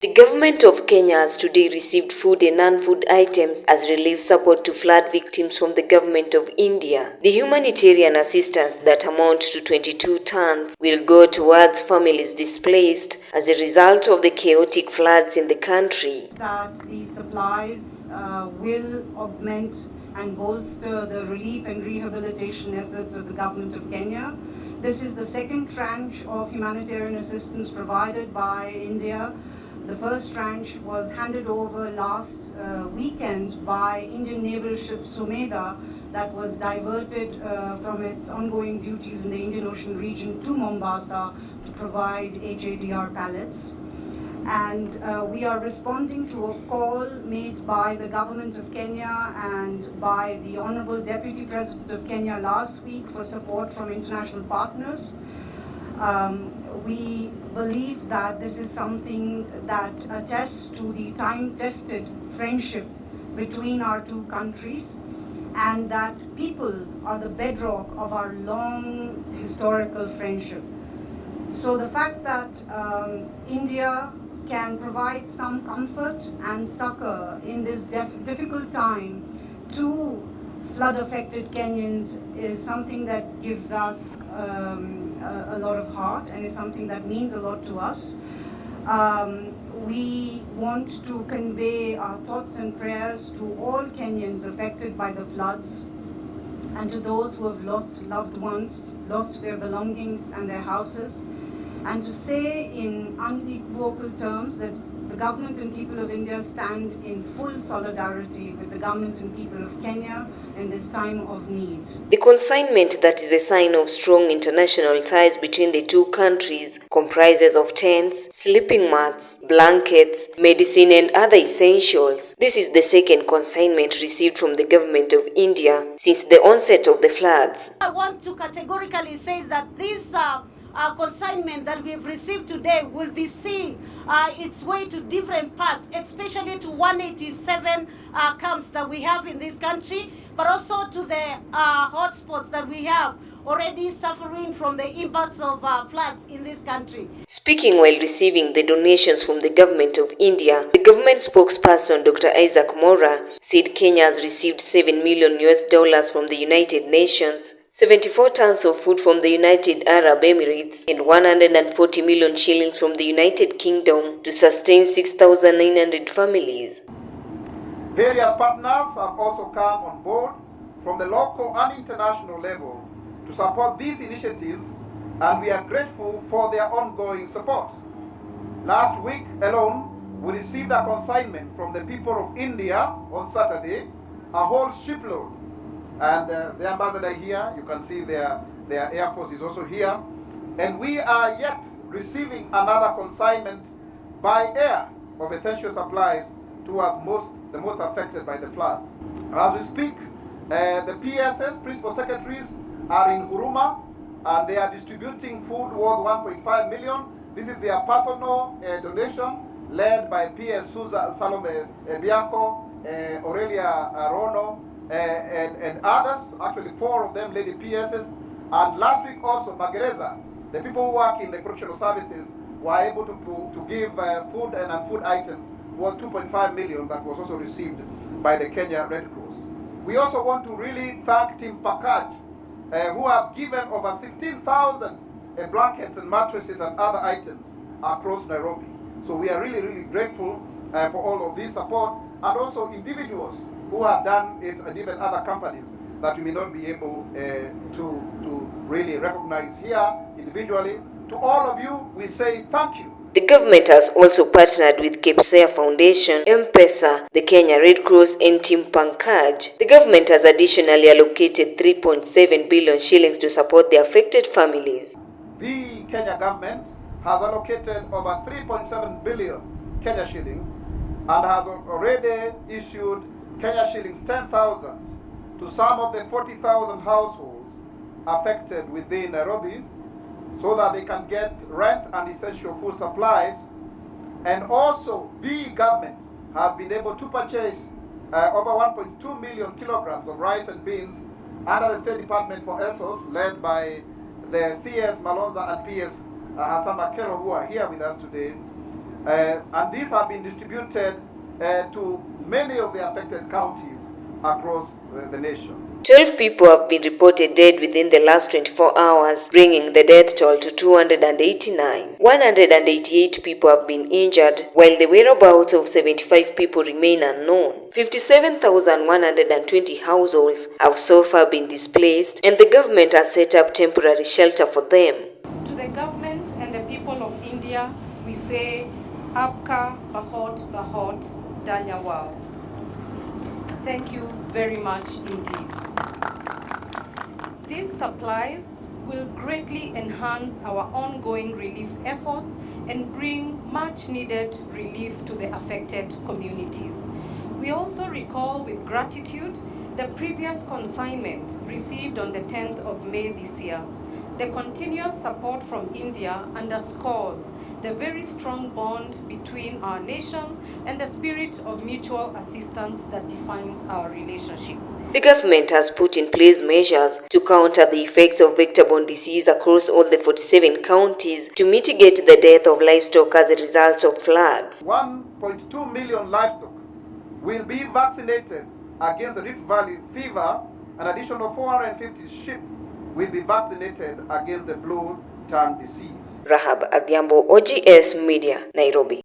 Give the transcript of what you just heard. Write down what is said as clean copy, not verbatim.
The government of Kenya has today received food and non-food items as relief support to flood victims from the government of India. The humanitarian assistance that amounts to 22 tons will go towards families displaced as a result of the chaotic floods in the country. That the supplies will augment and bolster the relief and rehabilitation efforts of the government of Kenya. This is the second tranche of humanitarian assistance provided by India. The first tranche was handed over last weekend by Indian naval ship Sumedha that was diverted from its ongoing duties in the Indian Ocean region to Mombasa to provide HADR pallets. And we are responding to a call made by the government of Kenya and by the Honorable Deputy President of Kenya last week for support from international partners. We believe that this is something that attests to the time-tested friendship between our two countries, and that people are the bedrock of our long historical friendship. So the fact that India can provide some comfort and succor in this difficult time to flood-affected Kenyans is something that gives us a lot of heart and is something that means a lot to us. We want to convey our thoughts and prayers to all Kenyans affected by the floods and to those who have lost loved ones, lost their belongings and their houses, and to say in unequivocal terms that the government and people of India stand in full solidarity with the government and people of Kenya in this time of need. The consignment that is a sign of strong international ties between the two countries comprises of tents, sleeping mats, blankets, medicine and other essentials. This is the second consignment received from the government of India since the onset of the floods. I want to categorically say that this consignment that we've received today will be seeing its way to different parts, especially to 187 camps that we have in this country, but also to the hotspots that we have already suffering from the impacts of floods in this country. Speaking while receiving the donations from the government of India, the government spokesperson Dr. Isaac Mora said Kenya has received $7 million from the United Nations, 74 tons of food from the United Arab Emirates, and 140 million shillings from the United Kingdom to sustain 6,900 families. Various partners have also come on board from the local and international level to support these initiatives, and we are grateful for their ongoing support. Last week alone, we received a consignment from the people of India on Saturday, a whole shipload. And the ambassador here, you can see their Air Force is also here. And we are yet receiving another consignment by air of essential supplies towards the most affected by the floods. As we speak, the PSS, Principal Secretaries, are in Huruma, and they are distributing food worth 1.5 million. This is their personal donation, led by PS Suza Salome Biako, Aurelia Rono, and others, actually 4 of them lady PSS. And last week also, Magereza, the people who work in the correctional services, were able to give food and non-food items worth 2.5 million that was also received by the Kenya Red Cross. We also want to really thank Team Pakaj, who have given over 16,000 blankets and mattresses and other items across Nairobi. So we are really, really grateful for all of this support, and also individuals who have done it, and even other companies that we may not be able to really recognize here individually. To all of you, we say thank you. The government has also partnered with Kepsea Foundation, M-Pesa, the Kenya Red Cross and Team Pankaj. The government has additionally allocated 3.7 billion shillings to support the affected families. The Kenya government has allocated over 3.7 billion Kenya shillings and has already issued Kenya shillings 10,000 to some of the 40,000 households affected within Nairobi, so that they can get rent and essential food supplies. And also the government has been able to purchase over 1.2 million kilograms of rice and beans under the State Department for ESOS, led by the CS Malonza and PS Hassan Makelo, who are here with us today. and these have been distributed to many of the affected counties across the nation. 12 people have been reported dead within the last 24 hours, bringing the death toll to 289. 188 people have been injured, while the whereabouts of 75 people remain unknown. 57,120 households have so far been displaced, and the government has set up temporary shelter for them. To the government and the people of India, we say, Aapka Bahut Dhanyawad. Thank you very much indeed. These supplies will greatly enhance our ongoing relief efforts and bring much needed relief to the affected communities. We also recall with gratitude the previous consignment received on the 10th of May this year. The continuous support from India underscores the very strong bond between our nations and the spirit of mutual assistance that defines our relationship. The government has put in place measures to counter the effects of vector-borne disease across all the 47 counties to mitigate the death of livestock as a result of floods. 1.2 million livestock will be vaccinated against the Rift Valley fever. An additional 450 sheep will be vaccinated against the blue tongue disease. Rahab Adhiambo, OGS Media, Nairobi.